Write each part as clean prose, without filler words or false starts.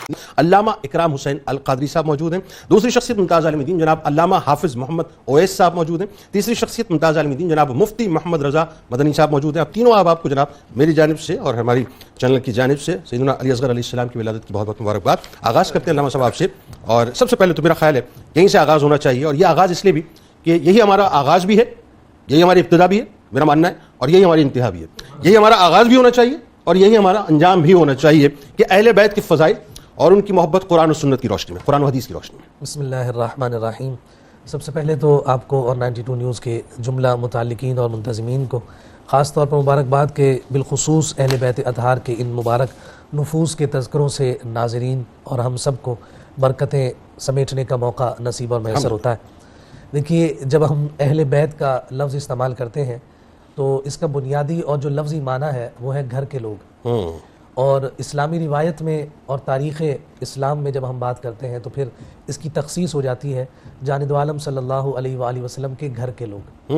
علامہ اکرام حسین القادری صاحب موجود ہیں. دوسری شخصیت ممتاز عالم دین جناب علامہ حافظ محمد اویس صاحب موجود ہیں. تیسری شخصیت ممتاز عالم دین جناب مفتی محمد رضا مدنی صاحب موجود ہیں. اب تینوں آپ کو جناب میری جانب سے اور ہماری چینل کی جانب سے سیدنا علی اصغر علیہ السلام کی ولادت کی بہت بہت مبارکباد. آغاز کرتے ہیں علامہ صاحب آپ سے, اور سب سے پہلے تو میرا خیال ہے یہیں سے آغاز ہونا چاہیے, اور یہ آغاز اس لیے بھی کہ یہی ہمارا آغاز بھی ہے, یہی ہماری ابتدا بھی ہے, میرا ماننا ہے, اور یہی ہماری انتہا بھی ہے. یہی ہمارا آغاز بھی ہونا چاہیے اور یہی ہمارا انجام بھی ہونا چاہیے کہ اہل بیت کے فضائل اور ان کی محبت قرآن و سنت کی روشنی میں, قرآن و حدیث کی روشنی میں. بسم اللہ الرحمن الرحیم. سب سے پہلے تو آپ کو اور 92 نیوز کے جملہ متعلقین اور منتظمین کو خاص طور پر مبارکباد کہ بالخصوص اہل بیت اطہار کے ان مبارک نفوس کے تذکروں سے ناظرین اور ہم سب کو برکتیں سمیٹنے کا موقع نصیب اور میسر ہوتا ہے. دیکھیے, جب ہم اہل بیت کا لفظ استعمال کرتے ہیں تو اس کا بنیادی اور جو لفظی معنی ہے وہ ہے گھر کے لوگ. اور اسلامی روایت میں اور تاریخ اسلام میں جب ہم بات کرتے ہیں تو پھر اس کی تخصیص ہو جاتی ہے جاند عالم صلی اللہ علیہ وآلہ وسلم کے گھر کے لوگ.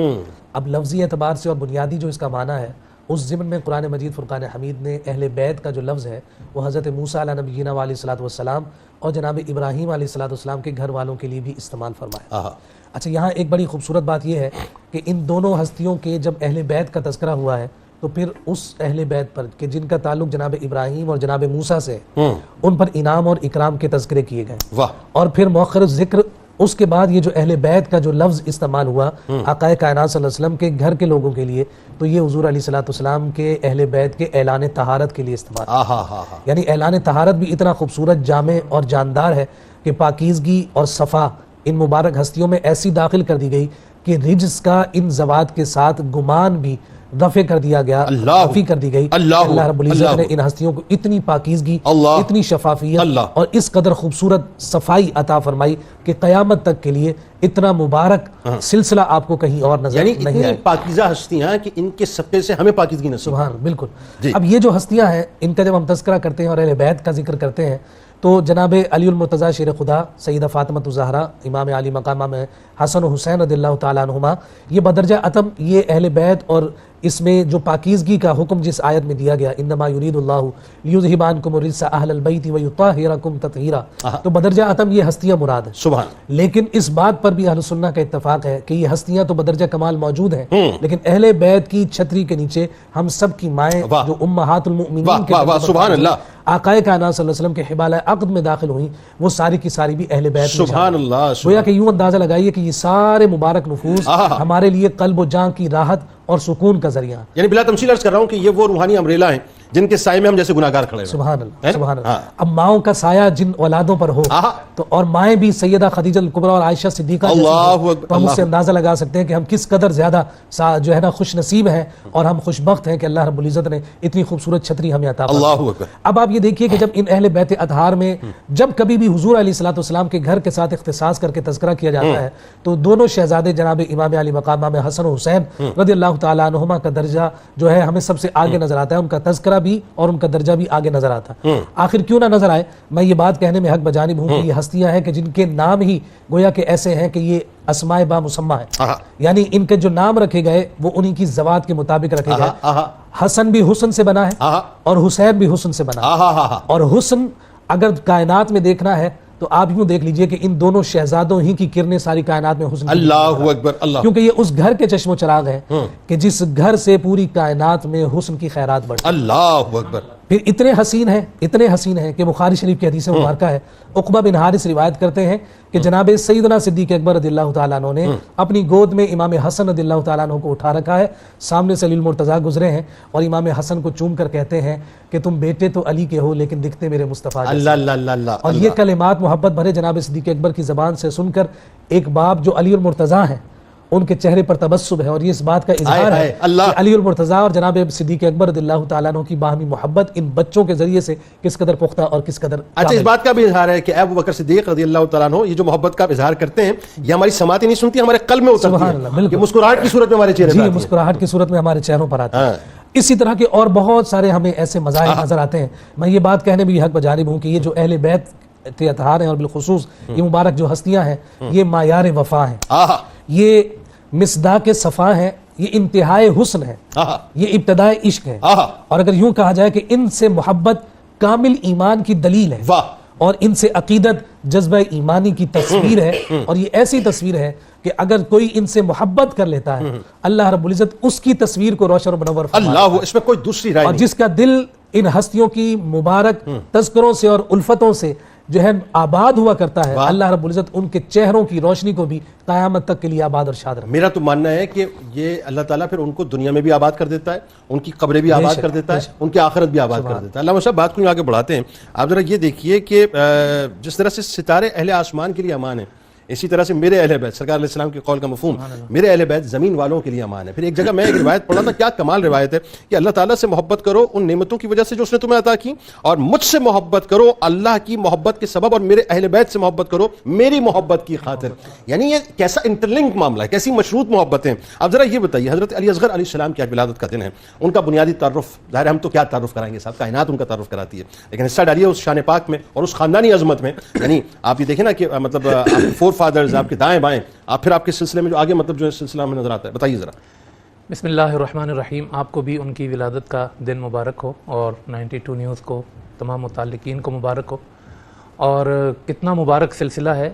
اب لفظی اعتبار سے اور بنیادی جو اس کا معنی ہے اس ضمن میں قرآن مجید فرقان حمید نے اہل بیت کا جو لفظ ہے وہ حضرت موسیٰ علیہ نبینا علیہ الصلوۃ والسلام اور جناب ابراہیم علیہ الصلوۃ والسلام کے گھر والوں کے لیے بھی استعمال فرمایا. اچھا, یہاں ایک بڑی خوبصورت بات یہ ہے کہ ان دونوں ہستیوں کے جب اہل بیت کا تذکرہ ہوا ہے تو پھر اس اہل بیت پر کہ جن کا تعلق جناب ابراہیم اور جناب موسیٰ سے ان پر انعام اور اکرام کے تذکرے کیے گئے. اور پھر مؤخر ذکر اس کے بعد یہ جو اہل بیت کا جو لفظ استعمال ہوا آقائے کائنات صلی اللہ علیہ وسلم کے گھر کے لوگوں کے لیے, تو یہ حضور علیہ الصلوۃ والسلام کے اہل بیت کے اعلان طہارت کے لیے استعمال. یعنی اعلان طہارت بھی اتنا خوبصورت, جامع اور جاندار ہے کہ پاکیزگی اور صفا ان مبارک ہستیوں میں ایسی داخل کر دی گئی کہ رجس کا ان زوات کے ساتھ گمان بھی رفع کر دیا گیا, معافی کر دی گئی. اللہ رب العزت نے ان ہستیوں کو اتنی پاکیزگی, اتنی شفافیت اور اس قدر خوبصورت صفائی عطا فرمائی کہ قیامت تک کے لیے اتنا مبارک سلسلہ آپ کو کہیں اور نظر نہیں آئے. یعنی پاکیزہ ہستیاں کہ ان کے صدقے سے ہمیں پاکیزگی نصیب. سبحان, بالکل. اب یہ جو ہستیاں ہیں ان کا جب ہم تذکرہ کرتے ہیں اور اہل بیت کا ذکر کرتے ہیں تو جناب علی المرتضیٰ شیر خدا, سیدہ فاطمہ الزہرا, امام علی مقامہ میں حسن و حسین رضی اللہ تعالیٰ عنہما, یہ بدرجہ اتم یہ اہل بیت, اور اس میں جو پاکیزگی کا حکم جس آیت میں دیا گیا انما یرید اللہ لیذھب عنکم الرجس اہل البیت ویطہرکم تطہیرا, تو بدرجہ اتم یہ ہستیاں مراد ہیں. سبحان. لیکن اس بات پر بھی اہل سنہ کا اتفاق ہے کہ یہ ہستیاں تو بدرجہ کمال موجود ہیں, لیکن اہل بیت کی چھتری کے نیچے ہم سب کی مائیں جو امہات المؤمنین کے سبحان اللہ آقائے کائنات صلی اللہ علیہ وسلم کے حبالہ عقد میں داخل ہوئیں, وہ ساری کی ساری بھی اہل بیت. سبحان اللہ. گویا کہ یوں اندازہ لگائیے کہ یہ سارے مبارک نفوس ہمارے لیے قلب و جان کی راحت اور سکون کا ذریعہ. یعنی بلا تمثیل عرض کر رہا ہوں کہ یہ وہ روحانی امبریلا ہیں جن کے سائے میں ہم جیسے گناہگار کھڑے ہیں. سبحان اللہ, سبحان اللہ. اب ماؤں کا سایہ جن اولادوں پر ہو تو, اور مائیں بھی سیدہ خدیجہ الکبریٰ اور عائشہ صدیقہ, تو ہم اس سے اندازہ لگا سکتے ہیں کہ ہم کس قدر زیادہ جو ہے نا خوش نصیب ہیں اور ہم خوش بخت ہیں کہ اللہ رب العزت نے اتنی خوبصورت چھتری ہمیں عطا فرمائی. اب آپ یہ دیکھیے کہ جب ان اہل بیت اطہار میں جب کبھی بھی حضور علیہ الصلوۃ والسلام کے گھر کے ساتھ اختصاص کر کے تذکرہ کیا جاتا ہے تو دونوں شہزادے جناب امام علی مقامہ میں حسن و حسین رضی اللہ تعالیٰ عنہما کا درجہ جو ہے ہمیں سب سے آگے نظر آتا ہے, ان کا تذکرہ بھی اور ان کا درجہ بھی آگے نظر آتا ہے. آخر کیوں نہ نظر آئے, میں یہ بات کہنے میں حق بجانب ہوں کہ یہ ہستیاں ہیں کہ جن کے نام ہی گویا کہ ایسے ہیں کہ یہ اسماء با مسمى ہیں, یعنی ان کے جو نام رکھے گئے وہ انہی کی ذوات کے مطابق رکھے گئے. حسن بھی حسن سے بنا ہے اور حسین بھی حسن سے بنا ہے, اور حسن اگر کائنات میں دیکھنا ہے تو آپ یوں دیکھ لیجئے کہ ان دونوں شہزادوں ہی کی کرنیں ساری کائنات میں حسن. اللہ اکبر. اللہ, کیونکہ یہ اس گھر کے چشم و چراغ ہیں کہ جس گھر سے پوری کائنات میں حسن کی خیرات بڑھتی. اللہ اکبر. پھر اتنے حسین ہیں کہ بخاری شریف کی حدیث مبارکہ ہے, عقبہ بن حارث روایت کرتے ہیں کہ جناب سیدنا صدیق اکبر رضی اللہ تعالیٰ عنہ نے اپنی گود میں امام حسن رضی اللہ تعالیٰ عنہ کو اٹھا رکھا ہے, سامنے سے علی المرتضیٰ گزرے ہیں اور امام حسن کو چوم کر کہتے ہیں کہ تم بیٹے تو علی کے ہو لیکن دکھتے میرے مصطفیٰ جیسے. اللہ. اور یہ کلمات محبت بھرے جناب صدیق اکبر کی زبان سے سن کر ایک باپ جو علی المرتضیٰ ہیں ان کے چہرے پر تبسم ہے, اور یہ اس بات کا اظہار ہے کہ علی المرتضیٰ اور جناب صدیق اکبر رضی اللہ تعالیٰ عنہ کی باہمی محبت ان بچوں کے ذریعے سے کس قدر پختہ اور کس قدر. اچھا, اس بات کا بھی اظہار ہے کہ ابو بکر صدیق رضی اللہ تعالیٰ عنہ یہ جو محبت کا اظہار کرتے ہیں یہ ہماری سماعتیں نہیں سنتی, ہمارے قلب میں اترتی ہے, یہ مسکراہٹ کی صورت میں ہمارے چہرے پر آتی ہے. مسکراہٹ کی صورت میں ہمارے چہروں پر آتی ہے. اسی طرح کے اور بہت سارے ہمیں ایسے مظاہر نظر آتے ہیں. میں یہ بات کہنے بھی حق بجانب ہوں کہ یہ جو اہل بیت اطہار ہیں اور بالخصوص یہ مبارک جو ہستیاں ہیں یہ معیار وفا ہیں, یہ مصداق صفا ہیں, یہ انتہائی حسن ہے, یہ ابتدائے عشق ہے, اور اگر یوں کہا جائے کہ ان سے محبت کامل ایمان کی دلیل ہے, اور ان سے عقیدت جذبہ ایمانی کی تصویر ہے، اور یہ ایسی تصویر ہے کہ اگر کوئی ان سے محبت کر لیتا ہے اللہ رب العزت اس کی تصویر کو روشن و منور فرما دیتا ہے۔ اللہ، اس میں کوئی دوسری رائے اور نہیں۔ جس کا دل ان ہستیوں کی مبارک تذکروں سے اور الفتوں سے جو ہے آباد ہوا کرتا ہے، اللہ رب العزت ان کے چہروں کی روشنی کو بھی قیامت تک کے لیے آباد اور شاد رکھتا ہے۔ میرا تو ماننا ہے کہ یہ اللہ تعالیٰ پھر ان کو دنیا میں بھی آباد کر دیتا ہے، ان کی قبریں بھی آباد کر دیتا ہے، ان کی آخرت بھی آباد کر دیتا ہے۔ علامہ صاحب بات کو آگے بڑھاتے ہیں، آپ ذرا یہ دیکھیے کہ جس طرح سے ستارے اہل آسمان کے لیے امان ہیں، اسی طرح سے میرے اہل بیت سرکار علیہ السلام کے قول کا مفہوم میرے اہل بیت زمین والوں کے لیے امان ہے۔ پھر ایک جگہ میں ایک روایت پڑھا تھا، کیا کمال روایت ہے کہ اللہ تعالیٰ سے محبت کرو ان نعمتوں کی وجہ سے جو اس نے تمہیں عطا کی، اور مجھ سے محبت کرو اللہ کی محبت کے سبب، اور میرے اہل بیت سے محبت کرو میری محبت کی خاطر۔ یعنی یہ کیسا انٹرلنک معاملہ ہے، کیسی مشروط محبتیں۔ اب ذرا یہ بتائیے، حضرت علی اصغر علیہ السلام کی آج ولادت کا دن ہے، ان کا بنیادی تعارف ظاہر ہم تو کیا تعارف کرائیں گے صاحب، کائنات ان کا تعارف کراتی ہے، لیکن حصہ ڈالیے اس شان پاک میں اور اس خاندانی عظمت میں۔ یعنی آپ یہ دیکھیں نا کہ مطلب فور فادرز آپ کے دائیں بائیں، آپ پھر آپ کے سلسلے میں جو آگے مطلب جو سلسلہ میں نظر آتا ہے، بتائیے ذرا۔ بسم اللہ الرحمن الرحیم۔ آپ کو بھی ان کی ولادت کا دن مبارک ہو، اور 92 نیوز کو تمام متعلقین کو مبارک ہو۔ اور کتنا مبارک سلسلہ ہے۔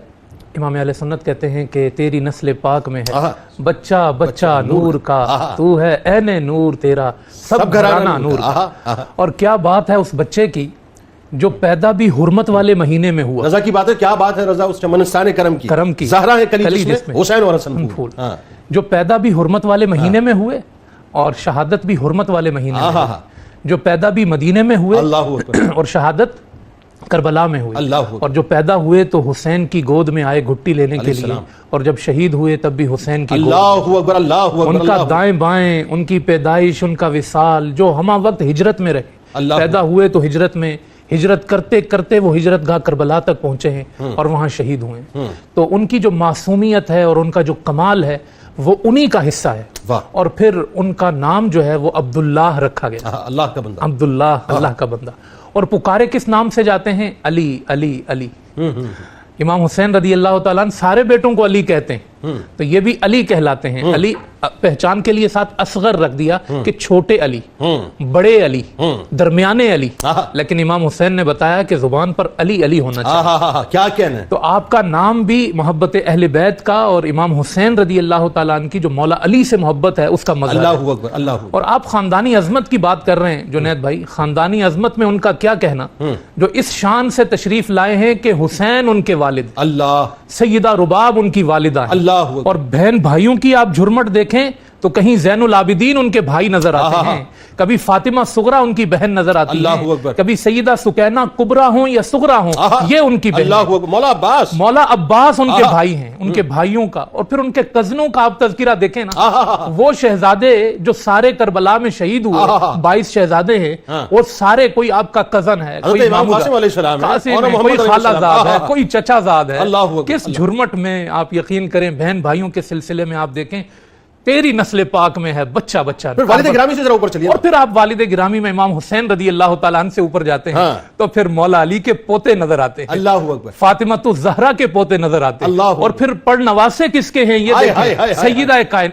امام اہل سنت کہتے ہیں کہ تیری نسل پاک میں ہے بچہ بچہ نور کا، تو ہے عین نور تیرا سب گھرانہ نور کا۔ اور کیا بات ہے اس بچے کی جو پیدا بھی حرمت والے مہینے میں ہوا۔ رضا کی بات ہے، کیا بات ہے رضا اس چمنستان کرم کی زہرا ہے کلی جس میں حسین اور حسن پھول، جو پیدا بھی حرمت والے مہینے میں ہوئے اور شہادت بھی حرمت والے مہینے میں ہوئے، جو پیدا بھی مدینے میں ہوئے اور شہادت کربلا میں ہوئی، اور جو پیدا ہوئے تو حسین کی گود میں آئے گھٹی لینے کے لیے، اور جب شہید ہوئے تب بھی حسین کی گود میں۔ ان کا دائیں بائیں، ان کی پیدائش، ان کا وصال، جو ہمہ وقت ہجرت میں رہے، پیدا ہوئے تو ہجرت میں، ہجرت کرتے کرتے وہ ہجرت گاہ کربلا تک پہنچے ہیں اور وہاں شہید ہوئے ہیں۔ تو ان کی جو معصومیت ہے اور ان کا جو کمال ہے وہ انہی کا حصہ ہے، اور پھر ان کا نام جو ہے وہ عبداللہ رکھا گیا، اللہ کا بندہ، عبداللہ اللہ کا بندہ۔ اور پکارے کس نام سے جاتے ہیں؟ علی علی علی۔ امام حسین رضی اللہ تعالیٰ سارے بیٹوں کو علی کہتے ہیں، تو یہ بھی علی کہلاتے ہیں۔ علی پہچان کے لیے ساتھ اصغر رکھ دیا کہ چھوٹے علی، بڑے علی، درمیانے علی، لیکن امام حسین نے بتایا کہ زبان پر علی علی ہونا چاہیے۔ کیا کہنا ہے؟ تو آپ کا نام بھی محبت اہل بیت کا اور امام حسین رضی اللہ تعالیٰ عنہ کی جو مولا علی سے محبت ہے اس کا مظہر ہے۔ اللہ اکبر، اللہ اکبر۔ اور آپ خاندانی عظمت کی بات کر رہے ہیں جنید بھائی، خاندانی عظمت میں ان کا کیا کہنا، جو اس شان سے تشریف لائے ہیں کہ حسین ان کے والد، اللہ، سیدہ رباب ان کی والدہ ہیں، اللہ، اور بہن بھائیوں کی آپ جھرمٹ دیکھیں تو کہیں زین العابدین ان کے بھائی نظر آتے ہیں، کبھی فاطمہ صغرا ان کی بہن نظر آتی ہیں، کبھی سیدہ سکینہ کبرا ہوں یا صغرا ہوں یہ ان کی بہن، مولا عباس ان کے بھائی ہیں، ان کے بھائیوں کا، اور پھر ان کے کزنوں کا آپ تذکرہ دیکھیں نا، وہ شہزادے جو سارے کربلا میں شہید ہوئے 22 شہزادے ہیں، وہ سارے کوئی آپ کا کزن ہے، کوئی کوئی خالہ زاد ہے، کوئی چچا زاد ہے۔ کس جھرمٹ میں آپ یقین کریں، بہن بھائیوں کے سلسلے میں آپ دیکھیں تیری نسل پاک میں ہے بچہ بچہ، پھر والد گرامی سے ذرا اوپر چلیے، اور پھر آپ والد گرامی میں امام حسین رضی اللہ تعالیٰ عنہ سے اوپر جاتے ہیں تو پھر مولا علی کے پوتے نظر آتے ہیں، اللہ اکبر، فاطمہ تو زہرا کے پوتے نظر آتے ہیں، اور پھر پڑنواسے کس کے ہیں یہ دیکھیں، سیدہ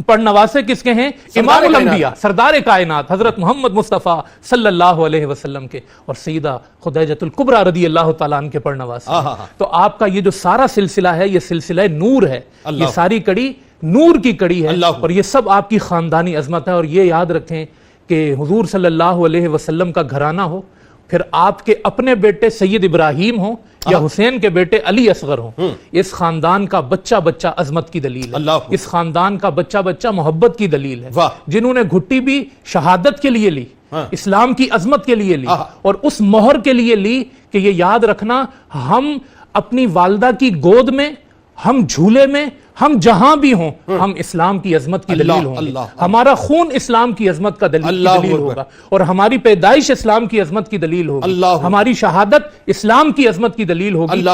پڑنواسے کس کے ہیں؟ امام الانبیاء، سردار کائنات حضرت محمد مصطفیٰ صلی اللہ علیہ وسلم کے، اور سیدہ خدیجۃ الکبریٰ رضی اللہ تعالیٰ عنہ کے پڑنواسے۔ تو آپ کا یہ جو سارا سلسلہ ہے یہ سلسلہ نور ہے، یہ ساری کڑی نور کی کڑی ہے، اور یہ سب آپ کی خاندانی عظمت ہے۔ اور یہ یاد رکھیں کہ حضور صلی اللہ علیہ وسلم کا گھرانہ ہو، پھر آپ کے اپنے بیٹے سید ابراہیم ہوں یا حسین کے بیٹے علی اصغر ہوں، اس خاندان کا بچہ بچہ عظمت کی دلیل ہے، اس خاندان کا بچہ بچہ محبت کی دلیل ہے، جنہوں نے گھٹی بھی شہادت کے لیے لی، اسلام کی عظمت کے لیے لی، اور اس مہر کے لیے لی کہ یہ یاد رکھنا ہم اپنی والدہ کی گود میں، ہم جھولے میں، ہم جہاں بھی ہوں ہم اسلام کی عظمت کی دلیل ہوں گے، ہمارا خون اسلام کی عظمت کا دلیل ہوگا، اور ہماری پیدائش اسلام کی عظمت کی دلیل ہوگی، ہماری شہادت اسلام کی عظمت کی دلیل ہوگی۔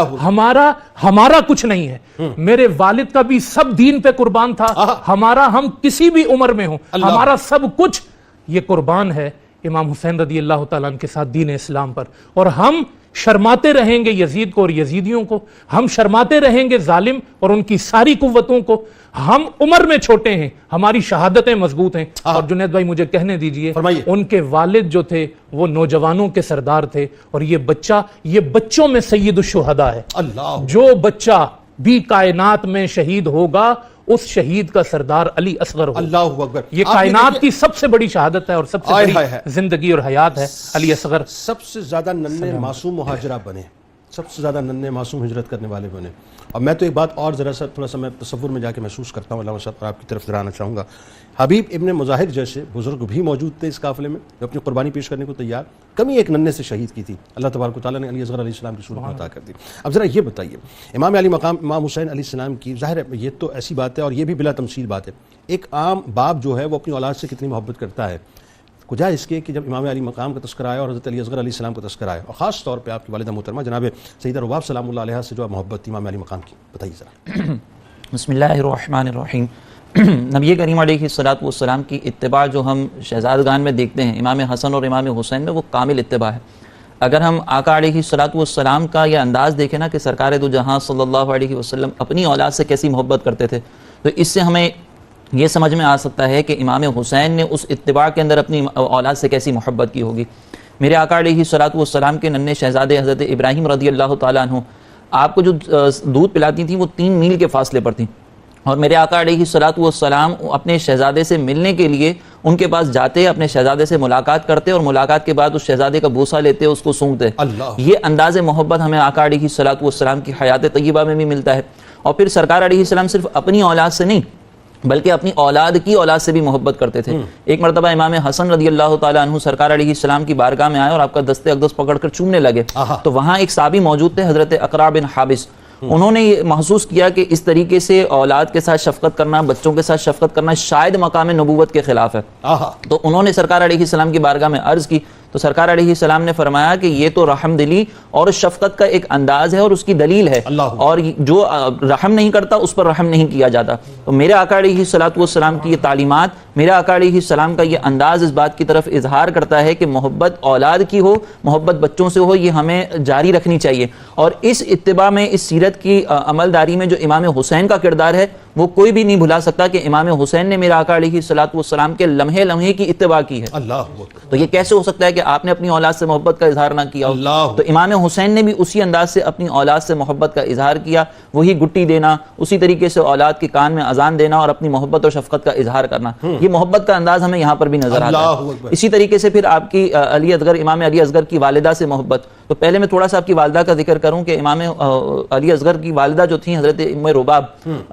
ہمارا کچھ نہیں ہے، میرے والد کا بھی سب دین پہ قربان تھا، ہم کسی بھی عمر میں ہوں، ہمارا سب کچھ یہ قربان ہے امام حسین رضی اللہ تعالیٰ عنہ کے ساتھ دین اسلام پر، اور ہم شرماتے رہیں گے یزید کو اور یزیدیوں کو، ہم شرماتے رہیں گے ظالم اور ان کی ساری قوتوں کو. ہم عمر میں چھوٹے ہیں، ہماری شہادتیں مضبوط ہیں. اور جنید بھائی مجھے کہنے دیجئے، ان کے والد جو تھے وہ نوجوانوں کے سردار تھے، اور یہ بچہ یہ بچوں میں سید الشہداء ہے. جو بچہ بھی کائنات میں شہید ہوگا اس شہید کا سردار علی اصغر ہوگا. اللہ اکبر. یہ کائنات کی سب سے بڑی شہادت ہے اور سب سے بڑی زندگی اور حیات ہے. علی اصغر سب سے زیادہ ننھے معصوم مہاجرہ بنے، سب سے زیادہ ننھے معصوم ہجرت کرنے والے بنے. اور میں تو ایک بات اور ذرا سا تھوڑا سا میں تصور میں جا کے محسوس کرتا ہوں علامہ صاحب، اور آپ کی طرف ذرا آنا چاہوں گا. حبیب ابن مظاہر جیسے بزرگ بھی موجود تھے اس قافلے میں جو اپنی قربانی پیش کرنے کو تیار، کمی ایک ننھے سے شہید کی تھی. اللہ تبارک و تعالیٰ نے علی اصغر علیہ السلام کی صورت عطا کر دی. اب ذرا یہ بتائیے، امام علی مقام امام حسین علیہ السلام کی، ظاہر ہے یہ تو ایسی بات ہے اور یہ بھی بلا تمثیل بات ہے، ایک عام باپ جو ہے وہ اپنی اولاد سے کتنی محبت کرتا ہے. وجہ اس کے کہ جب امام علی مقام کا تذکرہ آیا اور حضرت علی اصغر علیہ السلام کا تذکرہ آیا، اور خاص طور پہ آپ کی والدہ محترمہ جناب سیدہ رباب سلام اللہ علیہ سے جو محبت تھی امام علی مقام کی، بتائیے ذرا. بسم اللہ الرحمن الرحیم. نبی کریم علیہ الصلوۃ والسلام کی اتباع جو ہم شہزادگان میں دیکھتے ہیں، امام حسن اور امام حسین میں، وہ کامل اتباع ہے. اگر ہم آقا علیہ الصلوۃ والسلام کا یہ انداز دیکھیں نا کہ سرکار دو جہاں صلی اللہ علیہ وسلم اپنی اولاد سے کیسی محبت کرتے تھے، تو اس سے ہمیں یہ سمجھ میں آ سکتا ہے کہ امام حسین نے اس اتباع کے اندر اپنی اولاد سے کیسی محبت کی ہوگی. میرے آقا علیہ الصلوۃ والسلام کے ننھے شہزادے حضرت ابراہیم رضی اللہ تعالیٰ عنہ آپ کو جو دودھ پلاتی تھیں وہ 3 میل کے فاصلے پر تھیں، اور میرے آقا علیہ الصلوۃ والسلام اپنے شہزادے سے ملنے کے لیے ان کے پاس جاتے، اپنے شہزادے سے ملاقات کرتے، اور ملاقات کے بعد اس شہزادے کا بوسہ لیتے، اس کو سونگتے. یہ انداز محبت ہمیں آقا علیہ الصلوۃ والسلام کی حیات طیبہ میں بھی ملتا ہے. اور پھر سرکار علیہ السلام صرف اپنی اولاد سے نہیں بلکہ اپنی اولاد کی اولاد سے بھی محبت کرتے تھے. ایک مرتبہ امام حسن رضی اللہ تعالیٰ عنہ سرکار علیہ السلام کی بارگاہ میں آئے اور آپ کا دستے اقدس پکڑ کر چومنے لگے، تو وہاں ایک صحابی موجود تھے حضرت اقرع بن حابس. انہوں نے یہ محسوس کیا کہ اس طریقے سے اولاد کے ساتھ شفقت کرنا، بچوں کے ساتھ شفقت کرنا شاید مقام نبوت کے خلاف ہے. تو انہوں نے سرکار علیہ السلام کی بارگاہ میں عرض کی، تو سرکار علیہ السلام نے فرمایا کہ یہ تو رحم دلی اور شفقت کا ایک انداز ہے اور اس کی دلیل ہے، اور جو رحم نہیں کرتا اس پر رحم نہیں کیا جاتا. تو میرے آقا علیہ الصلوۃ والسلام کی یہ تعلیمات، میرے آقا علیہ السلام کا یہ انداز اس بات کی طرف اظہار کرتا ہے کہ محبت اولاد کی ہو، محبت بچوں سے ہو، یہ ہمیں جاری رکھنی چاہیے. اور اس اتباع میں، اس سیرت کی عملداری میں جو امام حسین کا کردار ہے وہ کوئی بھی نہیں بھلا سکتا کہ امام حسین نے میرے آقا علیہ الصلوۃ والسلام کے لمحے لمحے کی اتباع کی ہے. تو یہ کیسے ہو سکتا ہے کہ آپ نے اپنی اولاد سے محبت کا اظہار نہ کیا ہو؟ تو امام حسین نے بھی اسی انداز سے اپنی اولاد سے محبت کا اظہار کیا، وہی گٹی دینا، اسی طریقے سے اولاد کے کان میں اذان دینا اور اپنی محبت اور شفقت کا اظہار کرنا. یہ محبت کا انداز ہمیں یہاں پر بھی نظر آتا ہے. اسی طریقے سے پھر آپ کی علی اصغر، امام علی اصغر کی والدہ سے محبت. تو پہلے میں تھوڑا سا آپ کی والدہ کا ذکر کروں کہ امام علی اصغر کی والدہ جو تھیں حضرت ام رباب،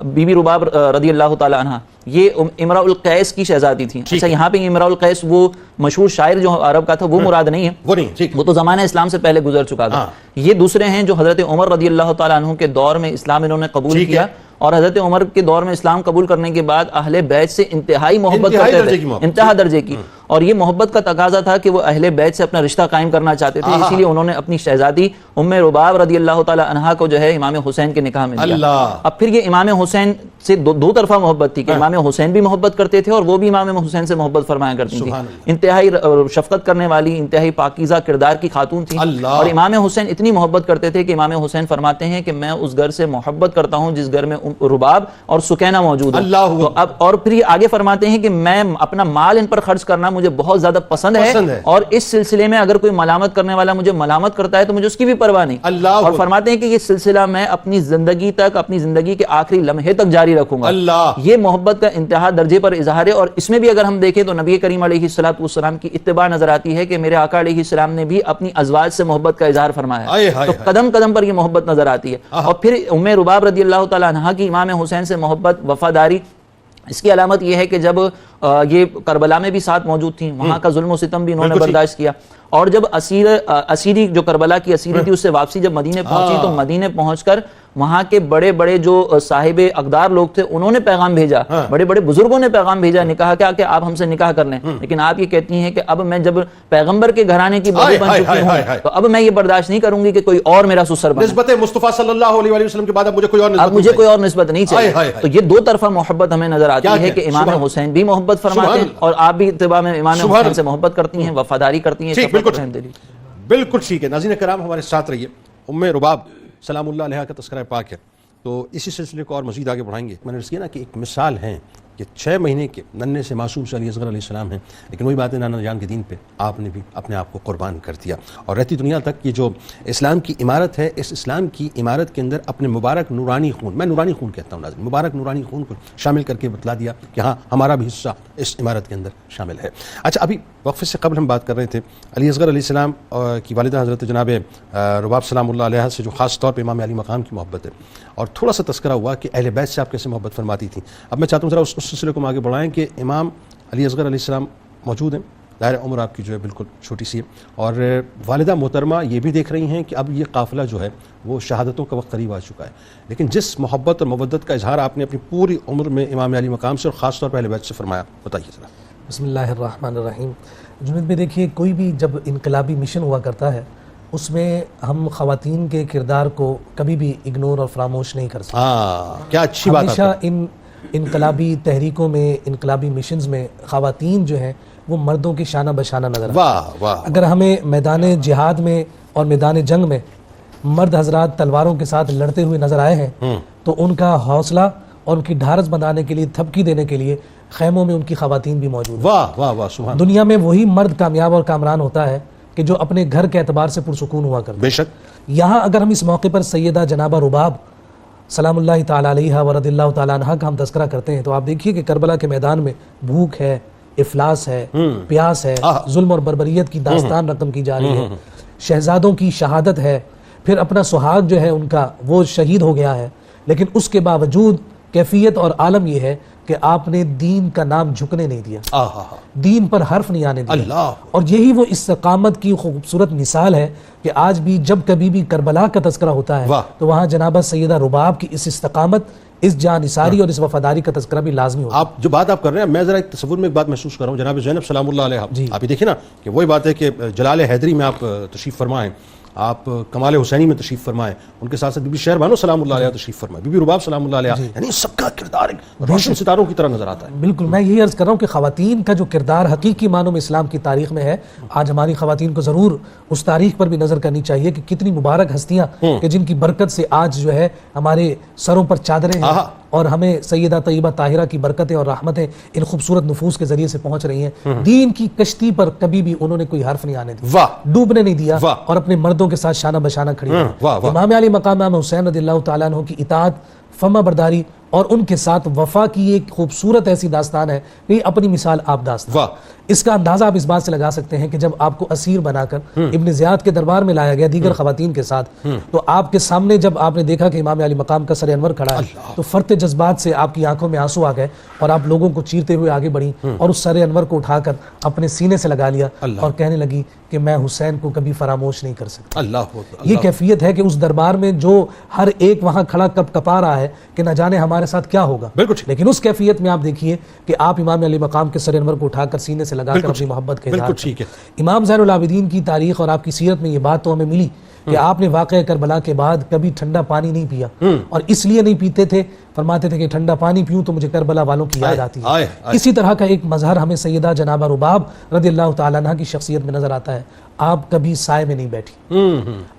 بی بی رباب رضی اللہ تعالیٰ عنہ، یہ امراء القیس کی شہزادی تھیں. اچھا، یہاں پہ امراء القیس وہ مشہور شاعر جو عرب کا تھا وہ مراد نہیں ہے، وہ تو زمانہ اسلام سے پہلے گزر چکا تھا. یہ دوسرے ہیں جو حضرت عمر رضی اللہ تعالیٰ عنہ کے دور میں اسلام انہوں نے قبول کیا، اور حضرت عمر کے دور میں اسلام قبول کرنے کے بعد اہل بیت سے انتہائی محبت کرتے تھے، انتہا درجے کی. اور یہ محبت کا تقاضا تھا کہ وہ اہل بیت سے اپنا رشتہ قائم کرنا چاہتے تھے، اسی لیے انہوں نے اپنی شہزادی ام رباب رضی اللہ تعالی عنہا کو جو ہے امام حسین کے نکاح میں دیا. اب پھر یہ امام حسین سے دو طرفہ محبت تھی کہ امام حسین بھی محبت کرتے تھے اور وہ بھی امام حسین سے محبت فرمایا کرتی تھی. انتہائی شفقت کرنے والی، انتہائی پاکیزہ کردار کی خاتون تھی. اور امام حسین اتنی محبت کرتے تھے کہ امام حسین فرماتے ہیں کہ میں اس گھر سے محبت کرتا ہوں جس گھر میں رباب اور سکینہ موجود ہے. تو اب اور پھر یہ آگے فرماتے ہیں کہ میں اپنا مال ان پر خرچ کرنا مجھے بہت زیادہ پسند ہے، اور اس سلسلے میں اگر کوئی ملامت کرنے والا مجھے ملامت کرتا ہے تو مجھے اس کی بھی پرواہ نہیں. اور فرماتے ہیں کہ یہ سلسلہ میں اپنی زندگی تک، اپنی زندگی کے آخری لمحے تک جاری رکھوں گا. یہ محبت کا انتہا درجے پر اظہار ہے. اور اس میں بھی اگر ہم دیکھیں تو نبی کریم علیہ الصلوۃ والسلام کی اتباع نظر آتی ہے کہ میرے آقا علیہ السلام نے بھی اپنی ازواج سے محبت کا اظہار فرمایا ہے. تو قدم قدم پر یہ محبت نظر آتی ہے. اور پھر ام رباب رضی اللہ تعالی عنہا کی امام حسین سے محبت، وفاداری، اس کی علامت یہ ہے کہ جب یہ کربلا میں بھی ساتھ موجود تھیں، وہاں کا ظلم و ستم بھی انہوں نے برداشت کیا. اور جب اسیری جو کربلا کی اسیری تھی اس سے واپسی جب مدینے پہنچی تو مدینے پہنچ کر وہاں کے بڑے بڑے جو صاحب اقدار لوگ تھے انہوں نے پیغام بھیجا، بڑے بڑے بزرگوں نے پیغام بھیجا نکاح کیا کہ آپ ہم سے نکاح کر لیں، لیکن آپ یہ کہتی ہیں کہ اب میں جب پیغمبر کے گھرانے کی بہو بن چکی ہوں تو اب میں یہ برداشت نہیں کروں گی کہ کوئی اور میرا سسر بنے۔ نسبت مصطفیٰ صلی اللہ علیہ وسلم کے بعد اب مجھے کوئی اور نسبت نہیں چاہیے۔ تو یہ دو طرفہ محبت ہمیں نظر آتی ہے کہ امام حسین بھی محبت فرماتے ہیں اور آپ بھی اتباع میں امام حسین سے محبت کرتی ہیں، وفاداری کرتی ہیں۔ بالکل ٹھیک ہے۔ ناظرین کرام ہمارے ساتھ رہیے۔ ام رباب سلام اللہ علیہا کا تذکرہ پاک ہے، تو اسی سلسلے کو اور مزید آگے بڑھائیں گے۔ میں نے عرض کیا نا کہ ایک مثال ہے کہ 6 مہینے کے ننھے سے معصوم سے علی اصغر علیہ السلام ہیں، لیکن وہی بات ہے نانا جان کے دین پہ آپ نے بھی اپنے آپ کو قربان کر دیا، اور رہتی دنیا تک یہ جو اسلام کی عمارت ہے، اس اسلام کی عمارت کے اندر اپنے مبارک نورانی خون، میں نورانی خون کہتا ہوں ناظرین، مبارک نورانی خون کو شامل کر کے بتلا دیا کہ ہاں ہمارا بھی حصہ اس عمارت کے اندر شامل ہے۔ اچھا، ابھی وقفے سے قبل ہم بات کر رہے تھے علی اصغر علیہ السلام کی والدہ حضرت جناب رباب سلام اللہ علیہ سے جو خاص طور پہ امام علی مقام کی محبت ہے، اور تھوڑا سا تذکرہ ہوا کہ اہل بیت سے آپ کیسے محبت فرماتی تھیں۔ اب میں چاہتا ہوں ذرا اس سلسلے کو آگے بڑھائیں کہ امام علی اصغر علیہ السلام موجود ہیں، ظاہر عمر آپ کی جو ہے بالکل چھوٹی سی ہے، اور والدہ محترمہ یہ بھی دیکھ رہی ہیں کہ اب یہ قافلہ جو ہے وہ شہادتوں کا وقت قریب آ چکا ہے، لیکن جس محبت اور مودت کا اظہار آپ نے اپنی پوری عمر میں امام علی مقام سے اور خاص طور پر اہل بیت سے فرمایا، بتائیے ذرا۔ بسم اللہ الرحمن الرحیم۔ جنید میں دیکھیے، کوئی بھی جب انقلابی مشن ہوا کرتا ہے اس میں ہم خواتین کے کردار کو کبھی بھی اگنور اور فراموش نہیں کر سکتے۔ کیا اچھی بات ہے۔ ہمیشہ ان انقلابی تحریکوں میں، انقلابی مشنز میں خواتین جو ہیں وہ مردوں کی شانہ بشانہ نظر آتی ہیں۔ واہ۔ اگر ہمیں میدان جہاد میں اور میدان جنگ میں مرد حضرات تلواروں کے ساتھ لڑتے ہوئے نظر آئے ہیں تو ان کا حوصلہ اور ان کی ڈھارس بندھانے کے لیے، تھپکی دینے کے لیے خیموں میں ان کی خواتین بھی موجود ہیں۔ واہ واہ واہ، سبحان۔ دنیا میں وہی مرد کامیاب اور کامران ہوتا ہے کہ جو اپنے گھر کے اعتبار سے پرسکون ہوا کرتا ہے۔ بے شک۔ یہاں اگر ہم اس موقع پر سیدہ جنابہ رباب سلام اللہ تعالیٰ علیہ ورد اللہ تعالیٰ عنہ کا ہم تذکرہ کرتے ہیں تو آپ دیکھیے کہ کربلا کے میدان میں بھوک ہے، افلاس ہے، پیاس ہے، ظلم اور بربریت کی داستان رقم کی جا رہی ہے، شہزادوں کی شہادت ہے، پھر اپنا سہاگ جو ہے ان کا وہ شہید ہو گیا ہے، لیکن اس کے باوجود کیفیت اور عالم یہ ہے کہ آپ نے دین کا نام جھکنے نہیں دیا، دین پر حرف نہیں آنے دیا، اور یہی وہ استقامت کی خوبصورت مثال ہے کہ آج بھی جب کبھی بھی کربلا کا تذکرہ ہوتا ہے تو وہاں جنابہ سیدہ رباب کی اس استقامت، اس جانثاری اور اس وفاداری کا تذکرہ بھی لازمی ہوتا ہے۔ آپ جو بات آپ کر رہے ہیں، میں ذرا ایک تصور میں ایک بات محسوس کر رہا ہوں، جناب زینب سلام اللہ علیہ، آپ یہ دیکھیں نا کہ وہی بات ہے کہ جلال حیدری میں آپ تشریف فرمائیں، آپ کمال حسینی میں تشریف فرمائیں، ان کے ساتھ ساتھ بی بی شہر بانو سلام اللہ علیہ تشریف فرمائیں، بی بی رباب سلام اللہ علیہ، یعنی سب کا کردار ایک روشن ستاروں کی طرح نظر آتا ہے۔ بالکل، میں یہی عرض کر رہا ہوں کہ خواتین کا جو کردار حقیقی معنوں میں اسلام کی تاریخ میں ہے، آج ہماری خواتین کو ضرور اس تاریخ پر بھی نظر کرنی چاہیے کہ کتنی مبارک ہستیاں کہ جن کی برکت سے آج جو ہے ہمارے سروں پر چادریں ہیں اور ہمیں سیدہ طیبہ طاہرہ کی برکتیں اور رحمتیں ان خوبصورت نفوس کے ذریعے سے پہنچ رہی ہیں۔ دین کی کشتی پر کبھی بھی انہوں نے کوئی حرف نہیں آنے دیا، ڈوبنے نہیں دیا، اور اپنے مردوں کے ساتھ شانہ بشانہ کھڑی ہیں۔ امام علی مقام امام حسین رضی اللہ تعالیٰ عنہ کی اطاعت، فرما برداری اور ان کے ساتھ وفا کی ایک خوبصورت ایسی داستان ہے کہ اپنی مثال آپ داستان، اس کا اندازہ آپ اس بات سے لگا سکتے ہیں کہ جب آپ کو اسیر بنا کر ابن زیاد کے دربار میں لایا گیا دیگر خواتین کے ساتھ، تو آپ کے سامنے جب آپ نے دیکھا کہ امام علی مقام کا سر انور کھڑا ہے تو فرط جذبات سے آپ کی آنکھوں میں آنسو آ گئے اور آپ لوگوں کو چیرتے ہوئے آگے بڑھی اور اس سر انور کو اٹھا کر اپنے سینے سے لگا لیا اور کہنے لگی کہ میں حسین کو کبھی فراموش نہیں کر سکتا۔ یہ کیفیت ہے کہ اس دربار میں جو ہر ایک وہاں کھڑا کپ کپا رہا ہے کہ نہ جانے ہمارے ساتھ کیا ہوگا، لیکن اس کیفیت میں آپ دیکھیے کہ آپ امام علی مقام کے سر انور کو اٹھا کر سینے سے لگا کر اپنی محبت کے اظہار کریں۔ امام زین العابدین کی تاریخ اور آپ کی سیرت میں یہ بات تو ہمیں ملی کہ آپ نے واقعہ کربلا کے بعد کبھی ٹھنڈا پانی نہیں پیا، اور اس لیے نہیں پیتے تھے، فرماتے تھے کہ ٹھنڈا پانی پیوں تو مجھے کربلا والوں کی یاد آتی ہے۔ اسی طرح کا ایک مظہر ہمیں سیدہ جنابہ رباب رضی اللہ تعالیٰ عنہ کی شخصیت میں نظر آتا ہے۔ آپ کبھی سائے میں نہیں بیٹھی،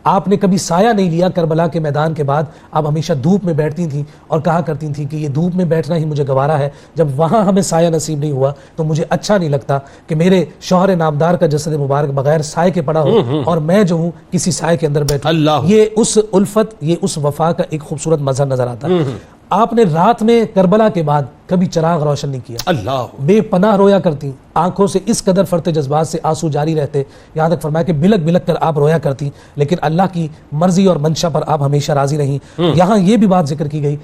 آپ نے کبھی سایہ نہیں لیا کربلا کے میدان کے بعد، آپ ہمیشہ دھوپ میں بیٹھتی تھیں اور کہا کرتی تھیں کہ یہ دھوپ میں بیٹھنا ہی مجھے گوارا ہے، جب وہاں ہمیں سایہ نصیب نہیں ہوا تو مجھے اچھا نہیں لگتا کہ میرے شوہر نامدار کا جسد مبارک بغیر سائے کے پڑا ہو اور میں جو ہوں کسی سائے کے اندر بیٹھوں۔ یہ اس الفت، یہ اس وفا کا ایک خوبصورت مظہر نظر آتا ہے۔ آپ نے رات میں کربلا کے بعد کبھی چراغ روشن نہیں کیا، بے پناہ رویا کرتی، آنکھوں سے اس قدر فرط جذبات سے آنسو جاری رہتے، یہاں تک فرمایا کہ بلک بلک کر آپ رویا کرتی، لیکن اللہ کی مرضی اور منشا پر آپ ہمیشہ راضی رہیں۔ یہاں یہ بھی بات ذکر کی گئی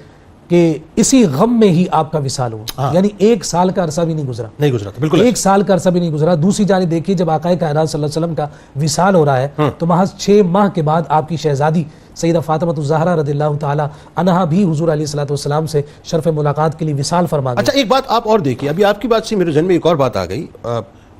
کہ اسی غم میں ہی آپ کا وصال ہوا، یعنی ایک سال کا عرصہ بھی نہیں گزرا، نہیں گزرا تھا، بالکل ایک سال کا عرصہ بھی نہیں گزرا۔ دوسری جانب دیکھیے جب آقا کائنات صلی اللہ علیہ وسلم کا وصال ہو رہا ہے تو محض 6 ماہ کے بعد آپ کی شہزادی سیدہ فاطمہ الزہرا رضی اللہ تعالی عنہا بھی حضور علیہ الصلوۃ والسلام سے شرف ملاقات کے لیے وصال فرما گئی۔ اچھا ایک بات آپ اور دیکھیے، ابھی آپ کی بات سے میرے ذہن میں ایک اور بات آ گئی،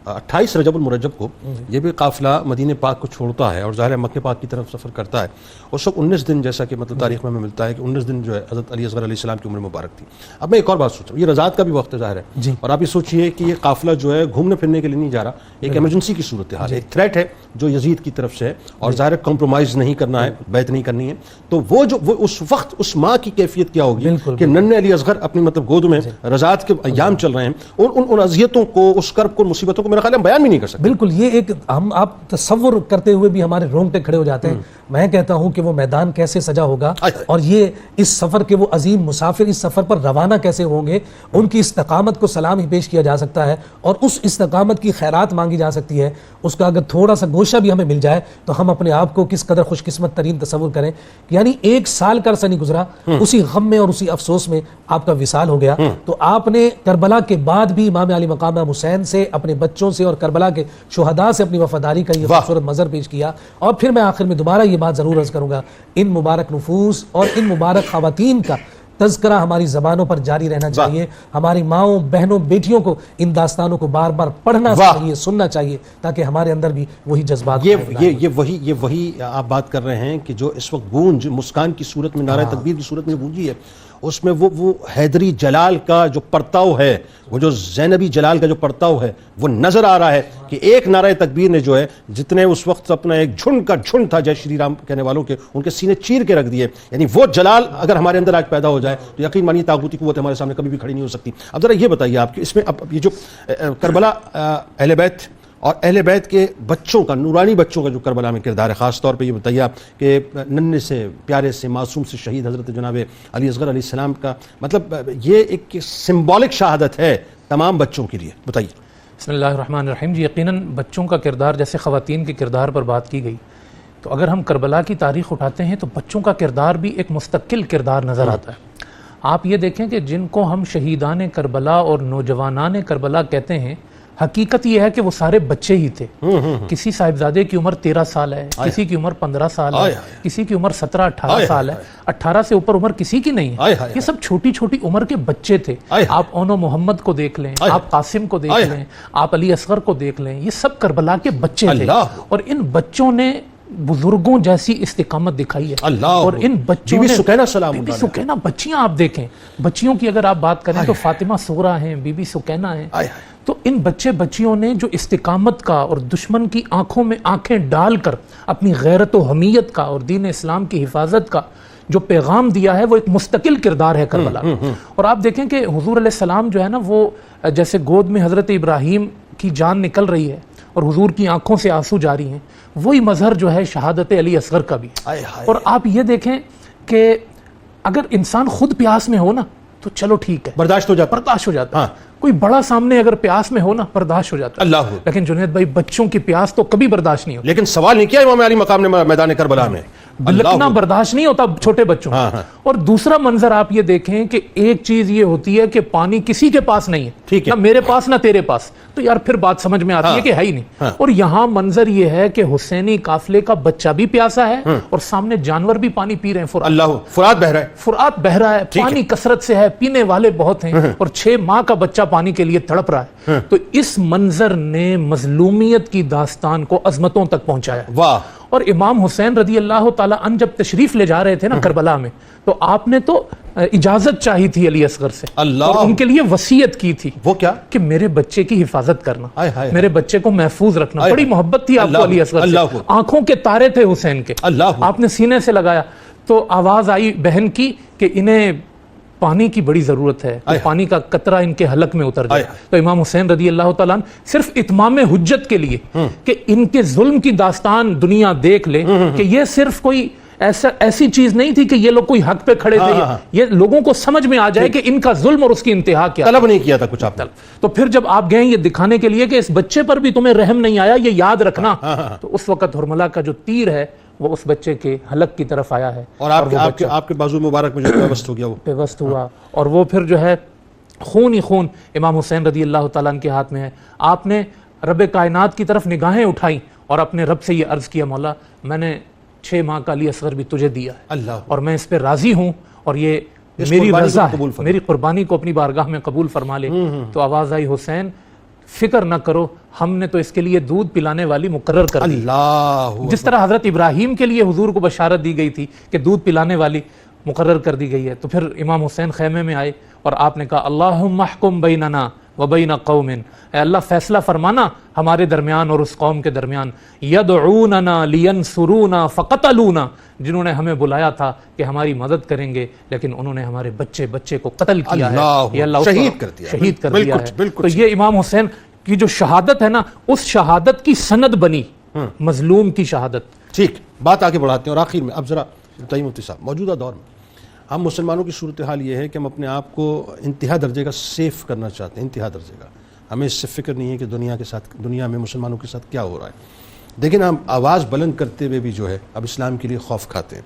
28 رجب المرجب کو یہ بھی قافلہ مدینہ پاک کو چھوڑتا ہے اور ظاہر ہے مکہ پاک کی طرف سفر کرتا ہے، اس وقت 19 دن جیسا کہ مطلب تاریخ میں ہمیں ملتا ہے کہ 19 دن جو ہے حضرت علی اصغر علیہ السلام کی عمر مبارک تھی۔ اب میں ایک اور بات سوچ رہا ہوں، یہ رضاعت کا بھی وقت ظاہر ہے، اور آپ یہ سوچئے کہ یہ قافلہ جو ہے گھومنے پھرنے کے لیے نہیں جا رہا، ایک ایمرجنسی کی صورتحال ہے، ایک تھریٹ ہے جو یزید کی طرف سے ہے، اور ظاہر ہے کمپرومائز نہیں کرنا ہے، بیعت نہیں کرنی ہے، تو وہ اس وقت اس ماں کی کیفیت کیا ہوگی کہ ننھے علی اصغر اپنی مطلب گود میں رضاعت کے ایام چل رہے ہیں، ان اذیتوں کو، اس کرب کو، مصیبتوں کو میرا خیال ہے ہم بیان بھی نہیں کر سکتے۔ بالکل، یہ ایک آپ تصور کرتے ہوئے بھی ہمارے رونگٹے کھڑے ہو جاتے ہیں۔ میں کہتا ہوں کہ وہ میدان کیسے سجا ہوگا، اور یہ اس سفر کے وہ عظیم مسافر اس سفر پر روانہ کیسے ہوں گے، ان کی استقامت کو سلام ہی پیش کیا جا سکتا ہے، اور اس استقامت کی خیرات مانگی جا سکتی ہے۔ اس کا اگر تھوڑا سا گوشہ بھی ہمیں مل جائے تو ہم اپنے آپ کو کس قدر خوش قسمت ترین تصور کریں، یعنی ایک سال کا عرصہ نہیں گزرا، اسی غم میں اور اسی افسوس میں آپ کا وصال ہو گیا۔ تو آپ نے کربلا کے بعد بھی امام علی مقام حسین سے، اپنے بچوں سے اور کربلا کے شہداء سے اپنی وفاداری کا یہ خوبصورت منظر پیش کیا۔ اور پھر میں آخر میں دوبارہ یہ بات ضرور عرض کروں گا، ان مبارک نفوس اور ان مبارک خواتین کا تذکرہ ہماری زبانوں پر جاری رہنا چاہیے، ہماری ماؤں، بہنوں، بیٹیوں کو ان داستانوں کو بار بار پڑھنا چاہیے، سننا چاہیے، تاکہ ہمارے اندر بھی وہی جذبات یہ وہی آپ بات کر رہے ہیں کہ جو اس وقت گونج مسکان کی صورت میں، نعرہ تکبیر کی صورت میں گونجی ہے، اس میں وہ حیدری جلال کا جو پرتاؤ ہے، وہ جو زینبی جلال کا جو پرتاؤ ہے، وہ نظر آ رہا ہے کہ ایک نعرہ تکبیر نے جو ہے جتنے اس وقت اپنا ایک جھنڈ کا جھنڈ تھا جے شری رام کہنے والوں کے، ان کے سینے چیر کے رکھ دیے۔ یعنی وہ جلال اگر ہمارے اندر آج پیدا ہو جائے تو یقین مانیے طاغوتی قوت ہمارے سامنے کبھی بھی کھڑی نہیں ہو سکتی۔ اب ذرا یہ بتائیے آپ کہ اس میں اب یہ جو کربلا اہل بیت اور اہل بیت کے بچوں کا، نورانی بچوں کا جو کربلا میں کردار ہے، خاص طور پہ یہ بتائیے آپ کہ ننھے سے، پیارے سے، معصوم سے شہید حضرت جناب علی اصغر علیہ السلام کا، مطلب یہ ایک سمبولک شہادت ہے تمام بچوں کے لیے، بتائیے۔ بسم اللہ الرحمن الرحیم۔ جی یقیناً بچوں کا کردار، جیسے خواتین کے کردار پر بات کی گئی، تو اگر ہم کربلا کی تاریخ اٹھاتے ہیں تو بچوں کا کردار بھی ایک مستقل کردار نظر آتا ہے۔ آپ یہ دیکھیں کہ جن کو ہم شہیدان کربلا اور نوجوانان کربلا کہتے ہیں، حقیقت یہ ہے کہ وہ سارے بچے ہی تھے۔ کسی صاحبزادے کی عمر 13 سال ہے، کسی کی عمر 15 سال ہے، کسی کی عمر 17-18 سال ہے، 18 سے اوپر عمر کسی کی نہیں ہے۔ یہ سب چھوٹی چھوٹی عمر کے بچے تھے۔ آپ اونو محمد کو دیکھ لیں، آپ قاسم کو دیکھ لیں، آپ علی اصغر کو دیکھ لیں، یہ سب کربلا کے بچے تھے، اور ان بچوں نے بزرگوں جیسی استقامت دکھائی ہے۔ اور ان بچوں نے بی بی سکینہ بچیاں آپ دیکھیں، بچیوں کی اگر آپ بات کریں تو فاطمہ صغریٰ ہیں، بی بی سکینہ ہیں، تو ان بچے بچیوں نے جو استقامت کا اور دشمن کی آنکھوں میں آنکھیں ڈال کر اپنی غیرت و حمیت کا اور دین اسلام کی حفاظت کا جو پیغام دیا ہے، وہ ایک مستقل کردار ہے کربلا۔ اور آپ دیکھیں کہ حضور علیہ السلام جو ہے نا، وہ جیسے گود میں حضرت ابراہیم کی جان نکل رہی ہے اور حضور کی آنکھوں سے آنسو جاری ہیں، وہی مظہر جو ہے شہادت علی اصغر کا بھی۔ اور آپ یہ دیکھیں کہ اگر انسان خود پیاس میں ہو نا تو چلو ٹھیک ہے، برداشت ہو جاتا ہے، کوئی بڑا سامنے اگر پیاس میں ہو نا برداشت ہو جاتا ہے، لیکن جنید بھائی بچوں کی پیاس تو کبھی برداشت نہیں ہوتی۔ لیکن سوال نہیں کیا امام علی مقام نے میدان کربلا میں، لکنا برداشت نہیں ہوتا چھوٹے بچوں۔ اور دوسرا منظر آپ یہ دیکھیں کہ ایک چیز یہ ہوتی ہے کہ پانی کسی کے پاس نہیں ہے، نہ میرے پاس نہ تیرے پاس، تو یار پھر بات سمجھ میں آتی ہے کہ ہے ہی نہیں۔ اور یہاں منظر یہ ہے کہ حسینی قافلے کا بچہ بھی پیاسا ہے اور سامنے جانور بھی پانی پی رہے ہیں، فرات بہ رہا ہے، پانی کثرت سے ہے، پینے والے بہت ہیں، اور 6 ماہ کا بچہ پانی کے لیے تڑپ رہا ہے۔ تو اس منظر نے مظلومیت کی داستان کو عظمتوں تک پہنچایا۔ اور امام حسین رضی اللہ تعالیٰ عنہ جب تشریف لے جا رہے تھے نا کربلا میں، تو آپ نے تو اجازت چاہی تھی علی اصغر سے، اور ان کے لیے وصیت کی تھی، وہ کیا کہ میرے بچے کی حفاظت کرنا، میرے بچے کو محفوظ رکھنا۔ بڑی محبت تھی آپ کو علی اصغر سے، آنکھوں کے تارے تھے حسین کے، آپ نے سینے سے لگایا تو آواز آئی بہن کی کہ انہیں پانی کی بڑی ضرورت ہے، تو پانی کا قطرہ ان کے حلق میں اتر جائے۔ تو امام حسین رضی اللہ تعالیٰ عنہ صرف اتمام حجت کے لیے کہ ان کے ظلم کی داستان دنیا دیکھ لے کہ یہ صرف کوئی ایسی چیز نہیں تھی کہ یہ لوگ کوئی حق پہ کھڑے تھے, یہ لوگوں کو سمجھ میں آ جائے کہ ان کا ظلم اور اس کی انتہا کیا. طلب نہیں کیا تھا کچھ آپ نے. تو پھر جب آپ گئے یہ دکھانے کے لیے کہ اس بچے پر بھی تمہیں رحم نہیں آیا, یہ یاد رکھنا, تو اس وقت ہرملا کا جو تیر ہے وہ اس بچے کے حلق کی طرف آیا ہے, اور آپ کے بازو مبارک میں جو پیوست ہو گیا, وہ پیوست ہوا, اور وہ پھر جو ہے خون ہی خون امام حسین رضی اللہ تعالیٰ عنہ کے ہاتھ میں ہے. آپ نے رب کائنات کی طرف نگاہیں اٹھائیں اور اپنے رب سے یہ عرض کیا, مولا میں نے 6 ماہ کا علی اصغر بھی تجھے دیا ہے, اللہ, اور میں اس پہ راضی ہوں, اور یہ میری رضا ہے, میری قربانی کو اپنی بارگاہ میں قبول فرما لے. تو آواز آئی, حسین فکر نہ کرو, ہم نے تو اس کے لیے دودھ پلانے والی مقرر کر دی. جس طرح حضرت ابراہیم کے لیے حضور کو بشارت دی گئی تھی کہ دودھ پلانے والی مقرر کر دی گئی ہے. تو پھر امام حسین خیمے میں آئے اور آپ نے کہا, اللہم احکم بیننا وبین قوم, اے اللہ فیصلہ فرمانا ہمارے درمیان اور اس قوم کے درمیان, یدعوننا لینصرونا فقتلونا, جنہوں نے ہمیں بلایا تھا کہ ہماری مدد کریں گے لیکن انہوں نے ہمارے بچے کو قتل کیا ہے, یہ اللہ شہید کر دیا, شہید کر دیا ہے. تو یہ امام حسین کی جو شہادت ہے نا, اس شہادت کی سند بنی مظلوم کی شہادت. ٹھیک, بات آگے بڑھاتے ہیں, اور آخر میں اب ذرا بتائیے مفتی صاحب, موجودہ دور میں ہم مسلمانوں کی صورتحال یہ ہے کہ ہم اپنے آپ کو انتہا درجے کا سیف کرنا چاہتے ہیں, انتہا درجے کا. ہمیں اس سے فکر نہیں ہے کہ دنیا میں مسلمانوں کے ساتھ کیا ہو رہا ہے, لیکن ہم آواز بلند کرتے ہوئے بھی جو ہے اب اسلام کے لیے خوف کھاتے ہیں.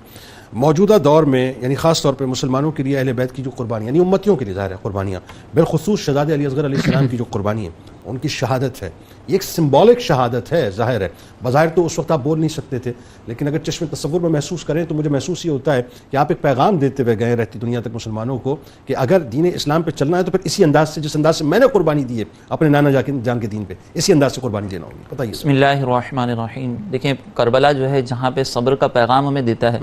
موجودہ دور میں یعنی خاص طور پہ مسلمانوں کے لیے اہل بیت کی جو قربانیاں, یعنی امتیوں کے لیے ظاہر ہے قربانیاں, بالخصوص شہزادہ علی اصغر علیہ السلام کی جو قربانی ہے, ان کی شہادت ہے, یہ ایک سمبولک شہادت ہے. ظاہر ہے بظاہر تو اس وقت آپ بول نہیں سکتے تھے, لیکن اگر چشم تصور میں محسوس کریں تو مجھے محسوس یہ ہوتا ہے کہ آپ ایک پیغام دیتے ہوئے گئے رہتی دنیا تک مسلمانوں کو کہ اگر دین اسلام پہ چلنا ہے تو پھر اسی انداز سے, جس انداز سے میں نے قربانی دی ہے اپنے نانا جان کے دین پہ, اسی انداز سے قربانی دینا ہوگی. بتائیے. بسم اللہ الرحمن الرحیم. دیکھیں کربلا جو ہے جہاں پہ صبر کا پیغام ہمیں دیتا ہے,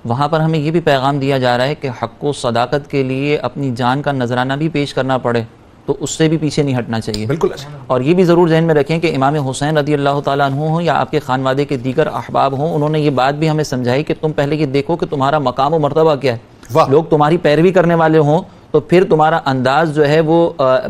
وہاں پر ہمیں یہ بھی پیغام دیا جا رہا ہے کہ حق و صداقت کے لیے اپنی جان کا نذرانہ بھی پیش کرنا پڑے تو اس سے بھی پیچھے نہیں ہٹنا چاہیے. بالکل. اور یہ بھی ضرور ذہن میں رکھیں کہ امام حسین رضی اللہ تعالیٰ عنہ ہوں یا آپ کے خانوادے کے دیگر احباب ہوں, انہوں نے یہ بات بھی ہمیں سمجھائی کہ تم پہلے یہ دیکھو کہ تمہارا مقام و مرتبہ کیا ہے. لوگ تمہاری پیروی کرنے والے ہوں تو پھر تمہارا انداز جو ہے وہ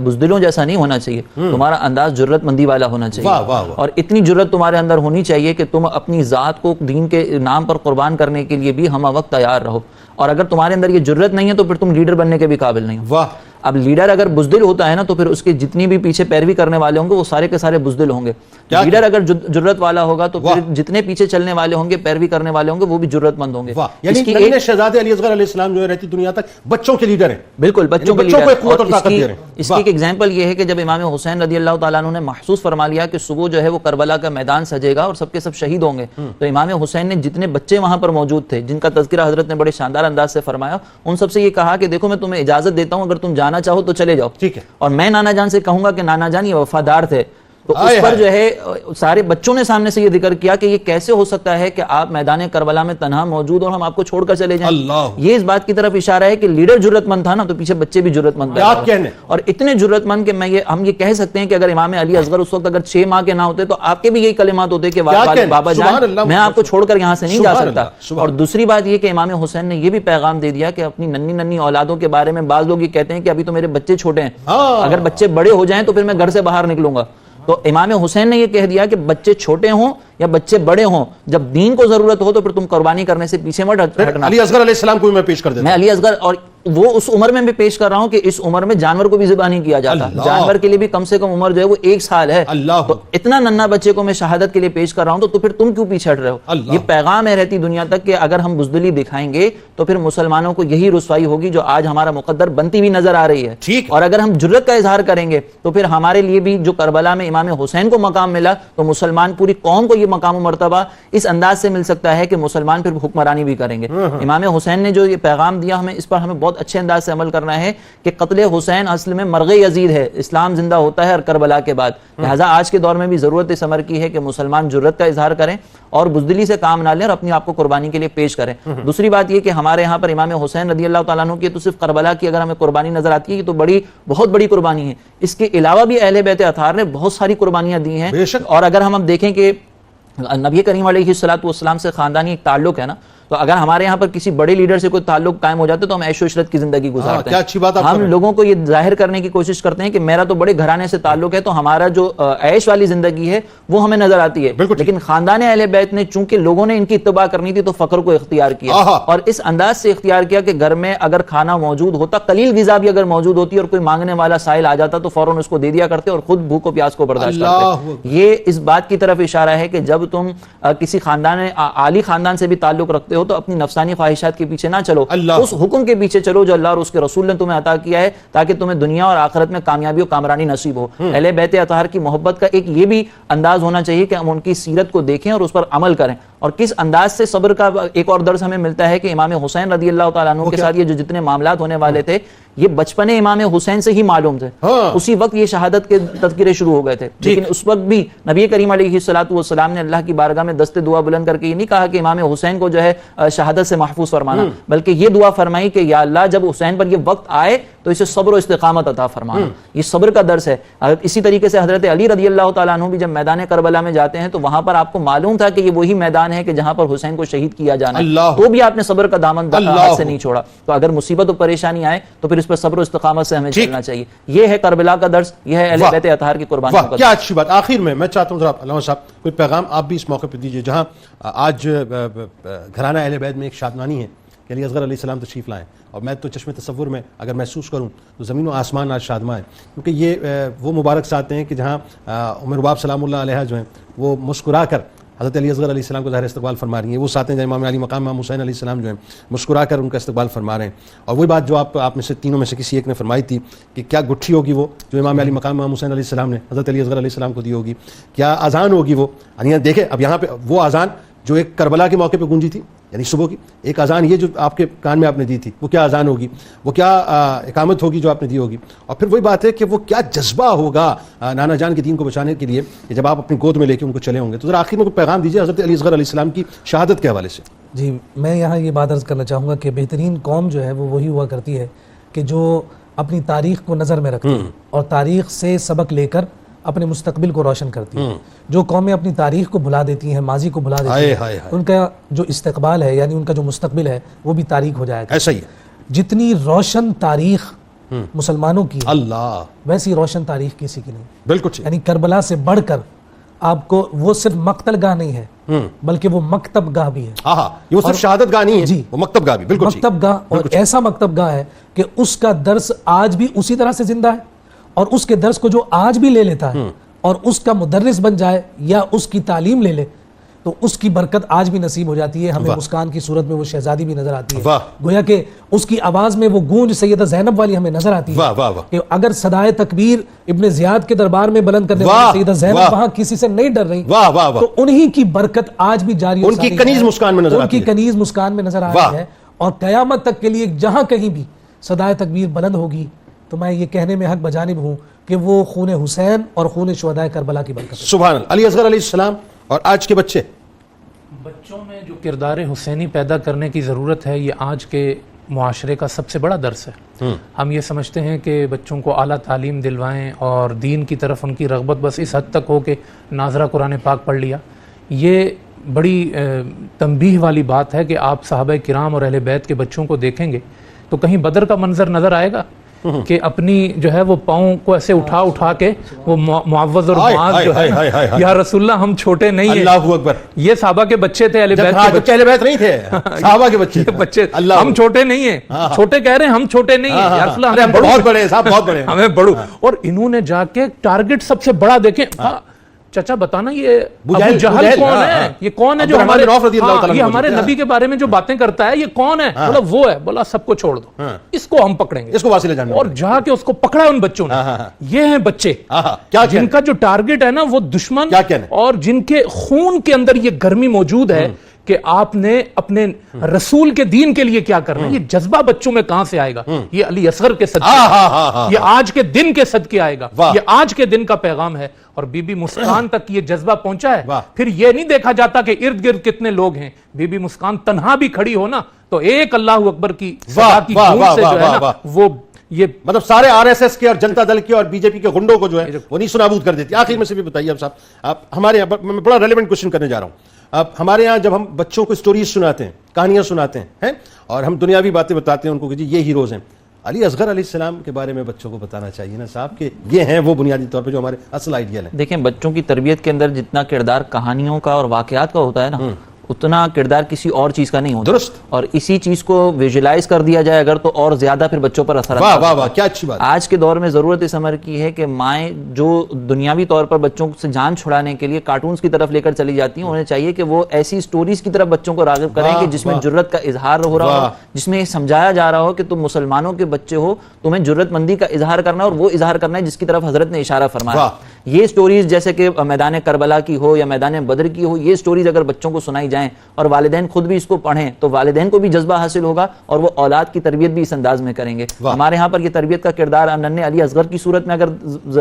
بزدلوں جیسا نہیں ہونا چاہیے, تمہارا انداز جرت مندی والا ہونا چاہیے. اور اتنی جرت تمہارے اندر ہونی چاہیے کہ تم اپنی ذات کو دین کے نام پر قربان کرنے کے لیے بھی ہم وقت تیار رہو. اور اگر تمہارے اندر یہ جرت نہیں ہے تو پھر تم لیڈر بننے کے بھی قابل نہیں ہو. اب لیڈر اگر بزدل ہوتا ہے نا تو پھر اس کے جتنی بھی پیچھے پیروی کرنے والے ہوں گے وہ سارے کے سارے بزدل ہوں گے. لیڈر اگر جرت والا ہوگا تو پھر جتنے پیچھے چلنے والے ہوں گے, پیروی کرنے والے ہوں گے, وہ بھی جرت مند ہوں گے. یعنی شہزادے علی اصغر علیہ السلام جو ہے رہتی دنیا تک بچوں کے لیڈر ہیں. بالکل, بچوں کے لیڈر. اس کی ایک ایگزامپل یہ ہے کہ جب امام حسین رضی اللہ تعالیٰ عنہ نے محسوس فرما لیا کہ صبح جو ہے وہ کربلا کا میدان سجے گا اور سب کے سب شہید ہوں گے, تو امام حسین نے جتنے بچے وہاں پر موجود تھے جن کا تذکرہ حضرت نے بڑے شاندار انداز سے فرمایا, ان سب سے یہ کہا کہ دیکھو میں تمہیں اجازت دیتا ہوں, اگر تم جانا چاہو تو چلے جاؤ, ٹھیک ہے. اور میں نانا جان سے کہوں گا کہ نانا جان یہ وفادار تھے. تو اس پر جو ہے سارے بچوں نے سامنے سے یہ ذکر کیا کہ یہ کیسے ہو سکتا ہے کہ آپ میدان کربلا میں تنہا موجود اور ہم آپ کو چھوڑ کر چلے جائیں. یہ اس بات کی طرف اشارہ ہے کہ لیڈر جرت مند تھا نا تو پیچھے بچے بھی جرت مند تھے, اور اتنے جرت مند کہ ہم یہ کہہ سکتے ہیں کہ اگر امام علی اصغر اس وقت اگر 6 ماہ کے نہ ہوتے تو آپ کے بھی یہی کلمات ہوتے کہ بابا جان میں آپ کو چھوڑ کر یہاں سے نہیں جا سکتا. اور دوسری بات یہ کہ امام حسین نے یہ بھی پیغام دے دیا کہ اپنی ننھی اولادوں کے بارے میں بعض لوگ یہ کہتے ہیں کہ ابھی تو میرے بچے چھوٹے ہیں, اگر بچے بڑے ہو جائیں تو پھر میں گھر سے باہر نکلوں گا. تو امام حسین نے یہ کہہ دیا کہ بچے چھوٹے ہوں یا بچے بڑے ہوں, جب دین کو ضرورت ہو تو پھر تم قربانی کرنے سے پیچھے مت ہٹنا. علی اصغر علیہ السلام کو بھی میں پیش کر دیتا ہوں. میں علی اصغر, اور وہ اس عمر میں بھی پیش کر رہا ہوں کہ اس عمر میں جانور کو بھی ذبح نہیں کیا جاتا. جانور کے لیے بھی کم سے کم عمر جو ہے وہ 1 سال ہے. تو اتنا ننھا بچے کو میں شہادت کے لیے پیش کر رہا ہوں تو پھر تم کیوں پیچھے ہٹ رہے ہو. یہ پیغام ہے رہتی دنیا تک کہ اگر ہم بزدلی دکھائیں گے تو پھر مسلمانوں کو یہی رسوائی ہوگی جو آج ہمارا مقدر بنتی بھی نظر آ رہی ہے. اور اگر ہم جرت کا اظہار کریں گے تو پھر ہمارے لیے بھی جو کربلا میں امام حسین کو مقام ملا تو مسلمان پوری قوم کو یہ مقام و مرتبہ اس انداز سے مل سکتا ہے کہ مسلمان پھر حکمرانی بھی کریں گے. امام حسین نے جو یہ پیغام دیا ہمیں اس پر ہمیں بہت اچھے انداز سے عمل کرنا ہے کہ قتل حسین اصل میں مرغ یزید ہے, اسلام زندہ ہوتا ہے اور کربلا کے بعد. لہٰذا آج کے دور میں بھی ضرورت اس امر کی ہے کہ مسلمان جرت کا اظہار کریں اور بزدلی سے کام نہ لیں اور اپنی آپ کو قربانی کے لیے پیش کریں. دوسری بات یہ کہ ہمارے یہاں پر امام حسین رضی اللہ تعالیٰ عنہ کی تو صرف کربلا کی اگر ہمیں قربانی نظر آتی ہے تو بہت بڑی قربانی ہے. اس کے علاوہ بھی اہل بیت اطہار نے بہت ساری قربانیاں دی ہیں. اور اگر ہم دیکھیں کہ نبی کریم علیہ الصلوۃ والسلام سے خاندانی ایک تعلق ہے نا, تو اگر ہمارے یہاں پر کسی بڑے لیڈر سے کوئی تعلق قائم ہو جاتا ہے تو ہم عیش و عشرت کی زندگی گزارتے کیا اچھی بات ہیں. ہم لوگوں کو یہ ظاہر کرنے کی کوشش کرتے ہیں کہ میرا تو بڑے گھرانے سے تعلق ہے, تو ہمارا جو عیش والی زندگی ہے وہ ہمیں نظر آتی ہے, لیکن خاندان اہل بیت نے چونکہ لوگوں نے ان کی اتباع کرنی تھی تو فقر کو اختیار کیا, اور اس انداز سے اختیار کیا کہ گھر میں اگر کھانا موجود ہوتا, قلیل غذا بھی اگر موجود ہوتی اور کوئی مانگنے والا سائل آ جاتا تو فوراً اس کو دے دیا کرتے اور خود بھوک و پیاس کو برداشت کرتے. یہ اس بات کی طرف اشارہ ہے کہ جب تم کسی خاندان عالی خاندان سے بھی تعلق رکھتے ہو تو اپنی نفسانی خواہشات کے پیچھے نہ چلو, اس حکم کے پیچھے چلو جو اللہ اور اس کے رسول نے تمہیں عطا کیا ہے, تاکہ تمہیں دنیا اور آخرت میں کامیابی و کامرانی نصیب ہو. اہل بیت اطہار کی محبت کا ایک یہ بھی انداز ہونا چاہیے کہ ہم ان کی سیرت کو دیکھیں اور اس پر عمل کریں, اور کس انداز سے صبر کا ایک اور درس ہمیں ملتا ہے کہ امام حسین رضی اللہ تعالیٰ عنہ کے ساتھ یہ جو جتنے معاملات ہونے والے تھے یہ بچپنے امام حسین سے ہی معلوم تھے, اسی وقت یہ شہادت کے تذکرے شروع ہو گئے تھے, لیکن اس وقت بھی نبی کریم علیہ الصلوۃ والسلام نے اللہ کی بارگاہ میں دست دعا بلند کر کے یہ نہیں کہا کہ امام حسین کو جو ہے شہادت سے محفوظ فرمانا, بلکہ یہ دعا فرمائی کہ یا اللہ جب حسین پر یہ وقت آئے تو اسے صبر و استقامت عطا فرمانا. یہ صبر کا درس ہے. اسی طریقے سے حضرت علی رضی اللہ تعالیٰ عنہ بھی جب میدان کربلا میں جاتے ہیں تو وہاں پر آپ کو معلوم تھا کہ یہ وہی میدان ہے کہ جہاں پر حسین کو شہید کیا جانا ہے, تو بھی آپ نے صبر کا دامن ہاتھ سے نہیں چھوڑا. تو اگر مصیبت و پریشانی آئے تو پھر اس پر صبر و استقامت سے ہمیں چلنا چاہیے. یہ ہے کربلا کا درس, یہ ہے اہل بیت اطہار کی قربانیوں کا. کیا اچھی بات. آخر میں چاہتا ہوں ذرا علامہ صاحب کوئی پیغام آپ بھی اس موقع پہ دیجیے, جہاں آج گھرانہ اہل بیت میں ایک شادمانی ہے کہ علی اصغر علیہ السلام تشریف لائیں, اور میں تو چشم تصور میں اگر محسوس کروں تو زمین و آسمان آج شادماں ہے, کیونکہ یہ وہ مبارک ساتھ ہیں کہ جہاں ام رباب سلام اللہ علیہ جو ہیں وہ مسکرا کر حضرت علی اصغر علیہ السلام کو ظاہر استقبال فرما رہی ہیں. وہ ساتھ ہیں جہاں امام علی مقام امام حسین علیہ السلام جو ہیں مسکرا کر ان کا استقبال فرما رہے ہیں. اور وہی بات جو آپ میں سے تینوں میں سے کسی ایک نے فرمائی تھی کہ کیا گٹھی ہوگی وہ جو امام علی مقام امام حسین علیہ السلام نے حضرت علی اصغر علیہ السلام کو دی ہوگی, کیا اذان ہوگی وہ. یعنی دیکھیں اب یہاں پہ وہ اذان جو ایک کربلا کے موقع پہ گونجی تھی, یعنی صبح کی ایک اذان یہ جو آپ کے کان میں آپ نے دی تھی, وہ کیا اذان ہوگی, وہ کیا اقامت ہوگی جو آپ نے دی ہوگی, اور پھر وہی بات ہے کہ وہ کیا جذبہ ہوگا نانا جان کے دین کو بچانے کے لیے کہ جب آپ اپنی گود میں لے کے ان کو چلے ہوں گے. تو ذرا آخر میں کوئی پیغام دیجیے حضرت علی اصغر علیہ السلام کی شہادت کے حوالے سے. جی میں یہاں یہ بات عرض کرنا چاہوں گا کہ بہترین قوم جو ہے وہ وہی ہوا کرتی ہے کہ جو اپنی تاریخ کو نظر میں رکھتی ہے اور تاریخ سے سبق لے کر اپنے مستقبل کو روشن کرتی ہیں. جو قومیں اپنی تاریخ کو بھلا دیتی ہیں, ماضی کو بھلا دیتی ہیں, ان کا جو استقبال ہے یعنی ان کا جو مستقبل ہے وہ بھی تاریخ ہو جائے گا. ایسا ہی ہے. جتنی روشن تاریخ مسلمانوں کی اللہ ویسی روشن تاریخ کسی کی نہیں. بالکل یعنی کربلا سے بڑھ کر آپ کو وہ صرف مقتل گاہ نہیں ہے بلکہ وہ مکتب گاہ بھی ہے. یہ صرف شہادت گاہ نہیں ہے جی, وہ مکتب گاہ بھی. بالکل مکتب گاہ, اور ایسا مکتب گاہ ہے کہ اس کا درس آج بھی اسی طرح سے زندہ ہے, اور اس کے درس کو جو آج بھی لے لیتا ہے اور اس کا مدرس بن جائے یا اس کی تعلیم لے لے تو اس کی برکت آج بھی نصیب ہو جاتی ہے. ہمیں مسکان کی صورت میں وہ شہزادی بھی نظر آتی ہے, گویا کہ اس کی آواز میں وہ گونج سیدہ زینب والی ہمیں نظر آتی ہے کہ اگر صدائے تکبیر ابن زیاد کے دربار میں بلند کرنے والی سیدہ زینب وہاں کسی سے نہیں ڈر رہی, تو انہی کی برکت آج بھی جاری ان کی کنیز مسکان میں نظر آتی ہے, ان کی کنیز مسکان میں نظر آ رہی ہے. اور قیامت تک کے لیے جہاں کہیں بھی صدائے تکبیر بلند ہوگی تو میں یہ کہنے میں حق بجانب ہوں کہ وہ خون حسین اور خون شہداء کربلا کی برکت. سبحان اللہ. علی اصغر علیہ السلام اور آج کے بچوں میں جو کردار حسینی پیدا کرنے کی ضرورت ہے یہ آج کے معاشرے کا سب سے بڑا درس ہے. ہم یہ سمجھتے ہیں کہ بچوں کو اعلیٰ تعلیم دلوائیں اور دین کی طرف ان کی رغبت بس اس حد تک ہو کہ ناظرہ قرآن پاک پڑھ لیا. یہ بڑی تنبیہ والی بات ہے کہ آپ صحابہ کرام اور اہل بیت کے بچوں کو دیکھیں گے تو کہیں بدر کا منظر نظر آئے گا کہ اپنی جو ہے وہ پاؤں کو ایسے اٹھا کے وہ معوذ اور معاذ جو ہے یا رسول اللہ ہم چھوٹے نہیں ہیں. اللہ اکبر. یہ صحابہ کے بچے تھے, اہل بیت کے بچے. اہل بیت نہیں تھے, صحابہ کے بچے. ہم چھوٹے نہیں ہیں, چھوٹے کہہ رہے ہیں, ہم چھوٹے نہیں ہیں یا رسول اللہ ہم بہت بڑے صاحب, بہت بڑے, ہمیں بڑو. اور انہوں نے جا کے ٹارگٹ سب سے بڑا دیکھیں, چچا بتانا یہ ابو جہل کون ہے, یہ کون ہے جو ہمارے نبی کے بارے میں جو باتیں کرتا ہے, یہ کون ہے؟ بولا وہ ہے. بولا سب کو چھوڑ دو, اس کو ہم پکڑیں گے, اس کو واصل جاننا. اور جا کے اس کو پکڑا ان بچوں نے. یہ ہیں بچے جن کا جو ٹارگٹ ہے نا وہ دشمن, اور جن کے خون کے اندر یہ گرمی موجود ہے کہ آپ نے اپنے رسول کے دین کے لیے کیا کرنا ہے. یہ جذبہ بچوں میں کہاں سے آئے گا؟ یہ علی اصغر کے صدقے, یہ آج کے دن کے صدقے آئے گا, یہ آج کے دن کا پیغام ہے. اور بی بی مسکان تک یہ جذبہ پہنچا ہے. پھر یہ نہیں دیکھا جاتا کہ ارد گرد کتنے لوگ ہیں. بی بی مسکان تنہا بھی کھڑی ہو نا تو ایک اللہ اکبر کی صدا کی گونج سے جو ہے نا وہ یہ مطلب سارے آر ایس ایس کے اور جنتا دل کے اور بی جے پی کے گنڈوں کو جو ہے وہ نہیں سنابود کر دیتی. آخر میں سے بھی بتائیے اب صاحب, آپ ہمارے یہاں میں بڑا ریلیونٹ کوشچن کرنے جا رہا ہوں. اب ہمارے یہاں جب ہم بچوں کو اسٹوریز سناتے ہیں کہانیاں سناتے ہیں اور ہم دنیاوی باتیں بتاتے ہیں ان کو کہ جی یہ ہیروز ہیں. علی اصغر علیہ السلام کے بارے میں بچوں کو بتانا چاہیے نا صاحب کہ یہ ہیں وہ بنیادی طور پہ جو ہمارے اصل آئیڈیل ہیں. دیکھیں بچوں کی تربیت کے اندر جتنا کردار کہانیوں کا اور واقعات کا ہوتا ہے نا اتنا کردار کسی اور چیز کا نہیں ہوتا. درست. اور اسی چیز کو ویژولائز کر دیا جائے اگر تو اور زیادہ پھر بچوں پر اثر واہ واہ واہ کیا اچھی بات. آج کے دور میں ضرورت اس امر کی ہے کہ مائیں جو دنیاوی طور پر بچوں سے جان چھڑانے کے لیے کارٹونز کی طرف لے کر چلی جاتی ہیں انہیں چاہیے کہ وہ ایسی سٹوریز کی طرف بچوں کو راغب کریں کہ جس میں جرت کا اظہار ہو رہا ہو, جس میں یہ سمجھایا جا رہا ہو کہ تم مسلمانوں کے بچے ہو, تمہیں جرت مندی کا اظہار کرنا ہے اور وہ اظہار کرنا ہے جس کی طرف حضرت نے اشارہ فرمایا. یہ سٹوریز جیسے کہ میدان کربلا کی ہو یا میدان بدر کی ہو, یہ سٹوریز اگر بچوں کو سنائی جائیں اور والدین خود بھی اس کو پڑھیں تو والدین کو بھی جذبہ حاصل ہوگا اور وہ اولاد کی تربیت بھی اس انداز میں کریں گے. ہمارے ہاں پر یہ تربیت کا کردار ننھے علی اصغر کی صورت میں اگر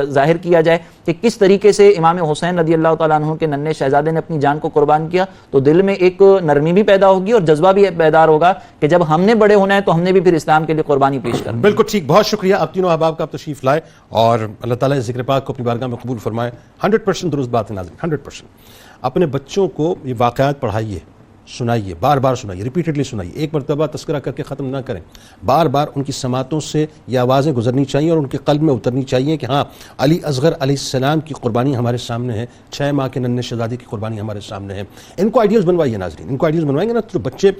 ظاہر کیا جائے کہ کس طریقے سے امام حسین رضی اللہ تعالیٰ عنہ کے ننھے شہزادے نے اپنی جان کو قربان کیا تو دل میں ایک نرمی بھی پیدا ہوگی اور جذبہ بھی بیدار ہوگا کہ جب ہم نے بڑے ہونا ہے تو ہم نے بھی پھر اسلام کے لیے قربانی پیش کرنا. بالکل ٹھیک, بہت شکریہ آپ تینوں احباب کا آپ تشریف لائے اور اللہ تعالیٰ ذکر پاک کو اپنی بارگاہ میں قبول فرمائے. 100% درست بات ہے ناظرین, 100%. اپنے بچوں کو یہ واقعات پڑھائیے, سنائیے, بار بار سنائیے, ریپیٹڈلی سنائیے, ایک مرتبہ تذکرہ کر کے ختم نہ کریں, بار بار ان کی سماعتوں سے یہ آوازیں گزرنی چاہیے اور ان کے قلب میں اترنی چاہیے کہ ہاں علی اصغر علیہ السلام کی قربانی ہمارے سامنے ہے, 6 ماہ کے ننھے شہزادے کی قربانی ہمارے سامنے ہے. ان کو آئیڈیاز بنوائیے ناظرین, ان کو آئیڈیاز بنوائیں گے نا تو بچے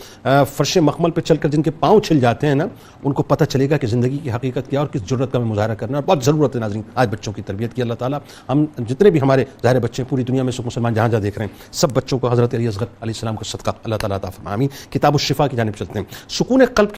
فرش مخمل پہ چل کر جن کے پاؤں چھل جاتے ہیں نا ان کو پتہ چلے گا کہ زندگی کی حقیقت کیا اور کس جرت کا میں مظاہرہ کرنا. بہت ضرورت ہے ناظرین آج بچوں کی تربیت کی. اللہ تعالیٰ ہم جتنے بھی ہمارے ظاہر بچے پوری دنیا میں مسلمان جہاں جہاں دیکھ رہے ہیں سب بچوں کو حضرت علی اصغر علیہ السلام کا صدقہ اللہ تعالیٰ عطا فرمائے. آمین. کتاب الشفا کی جانب چلتے ہیں. سکون قلب